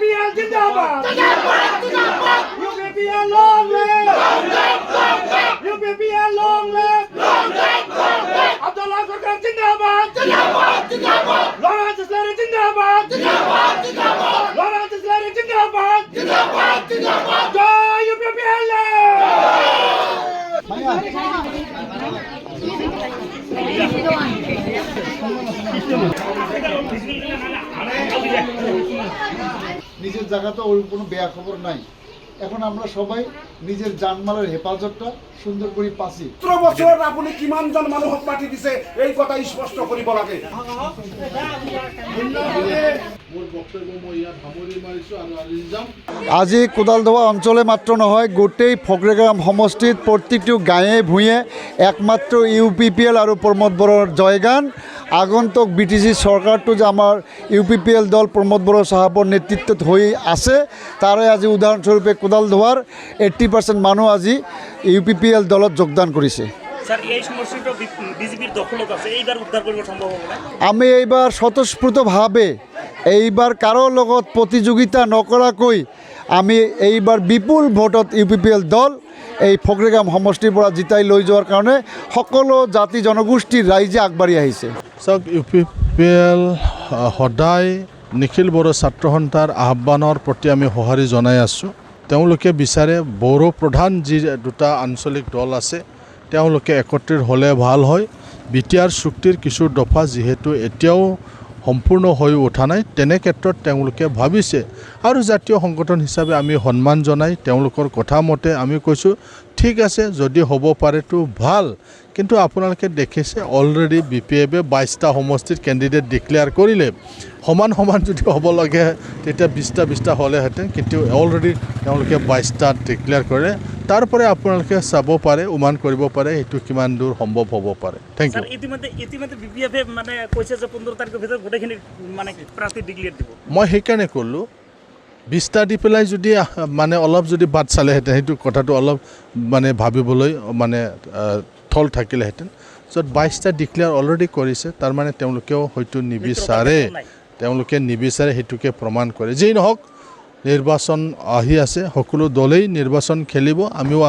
UPPL जिंदाबाद UPPL long live UPPL long live Abdullah Sarkar जिंदाबाद Lawrence Isleri जिंदाबाद Lawrence Isleri जिंदाबाद जय UPPL নিজের জায়গাতে ওই কোনো বেয়া খবর নাই এখন আমরা সবাই নিজের জানমালের হেফাজতটা সুন্দর করে পাচ্ছি 17 বছর আপুনি কিমানজন মানুহক পাঠি দিছে এই কথা স্পষ্ট কৰিব লাগে আজি কোদালধোৱা অঞ্চলে মাত্ৰ নহয় গোটেই ফকৰেগাম সমষ্টিত প্ৰত্যেকটো গাঁৱে ভূঞে একমাত্ৰ UPPL আৰু প্ৰমোদ বড়োৰ জয়গান আগন্তুক BTC চৰকাৰটো যে আমাৰ UPPL দল প্ৰমোদ বড়ো চাহাবৰ নেতৃত্বত হৈ আছে তাৰে আজি উদাহৰণস্বৰূপে কোদালধোৱাৰ 80% মানুহ আজি UPPL দলত যোগদান কৰিছে আমি এইবাৰ স্বতঃস্ফূৰ্তভাৱে এইবাৰ কাৰো লগত প্ৰতিযোগিতা নকৰাকৈ আমি এইবাৰ বিপুল ভোটত UPPL দল এই ফকৰেগাম সমষ্টিৰ পৰা জিতাই লৈ যোৱাৰ কাৰণে সকলো জাতি জনগোষ্ঠীৰ ৰাইজে আগবাঢ়ি আহিছে চাওক UPPL সদায় নিখিল বড়ো ছাত্ৰ সন্থাৰ আহ্বানৰ প্ৰতি আমি সঁহাৰি জনাই আছোঁ তেওঁলোকে বিচাৰে বড়ো প্ৰধান যি দুটা আঞ্চলিক দল আছে তেওঁলোকে একত্ৰিত হ'লে ভাল হয় BTR চুক্তিৰ কিছু দফা যিহেতু এতিয়াও সম্পূৰ্ণ হৈ উঠা নাই তেনে ক্ষেত্ৰত তেওঁলোকে ভাবিছে আৰু জাতীয় সংগঠন হিচাপে আমি সন্মান জনাই তেওঁলোকৰ কথা মতে আমি কৈছোঁ ঠিক আছে যদি হ'ব পাৰেতো ভাল কিন্তু আপোনালোকে দেখিছে অলৰেডি BPF 22টা সমষ্টিত কেণ্ডিডেট ডিক্লেয়াৰ কৰিলে সমান যদি হ'ব লাগে তেতিয়া 20টা হ'লেহেঁতেন কিন্তু অলৰেডি তেওঁলোকে 22টা ডিক্লেয়াৰ কৰে তাৰপৰে আপোনালোকে চাব পাৰে উমান কৰিব পাৰে এইটো কিমান দূৰ সম্ভৱ হ'ব পাৰে থেংক ইউ ইতিমধ্যে BPF মানে কৈছে যে 15 তাৰিখৰ ভিতৰত গোটেইখিনি মানে প্ৰাৰ্থী ডিক্লেয়াৰ দিব মই সেইকাৰণে ক'লোঁ 20টা দি পেলাই যদি মানে অলপ যদি বাদ চালেহেঁতেন সেইটো কথাটো অলপ মানে ভাবিবলৈ মানে থল থাকিলেহেঁতেন য'ত 22টা ডিক্লেয়াৰ অলৰেডি কৰিছে তাৰমানে তেওঁলোকেও হয়তো নিবিচাৰে সেইটোকে প্ৰমাণ কৰে যেই নহওক নিৰ্বাচন আহি আছে সকলো দলেই নিৰ্বাচন খেলিব আমিও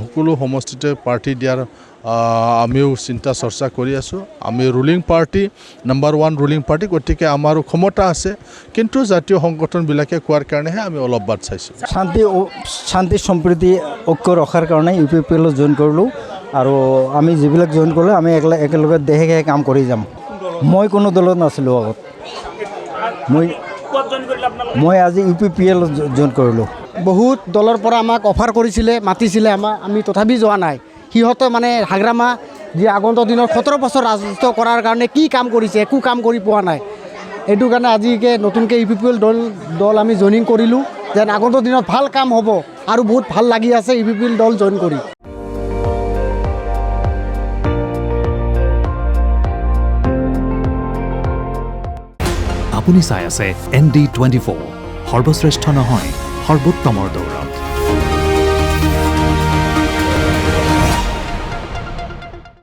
সকলো সমষ্টিতে প্ৰাৰ্থী দিয়াৰ আমিও চিন্তা চৰ্চা কৰি আছোঁ আমি ruling party number 1 ruling party গতিকে আমাৰো ক্ষমতা আছে কিন্তু জাতীয় সংগঠনবিলাকে কোৱাৰ কাৰণেহে আমি অলপ বাদ চাইছোঁ শান্তি সম্প্ৰীতি ঐক্য ৰখাৰ কাৰণে UPPL জইন কৰিলোঁ আৰু আমি যিবিলাক জইন কৰিলোঁ আমি একেলগে দেহে কাম কৰি যাম মই কোনো দলত নাছিলোঁ আগত মই আজি UPPL জইন কৰিলোঁ বহুত দলৰ পৰা আমাক অফাৰ কৰিছিলে মাতিছিলে আমি তথাপি যোৱা নাই সিহঁতে মানে হাগ্ৰামা যি আগন্তুক দিনত 17 বছৰ ৰাজত্ব কৰাৰ কাৰণে কি কাম কৰিছে একো কাম কৰি পোৱা নাই এইটো কাৰণে আজিকে নতুনকৈ UPPL দল আমি জইনিং কৰিলোঁ যেন আগন্তুক দিনত ভাল কাম হ'ব আৰু বহুত ভাল লাগি আছে UPPL দল জইন কৰি আপুনি চাই আছে ND24 সৰ্বশ্ৰেষ্ঠ নহয় সৰ্বোত্তমৰ দৌৰ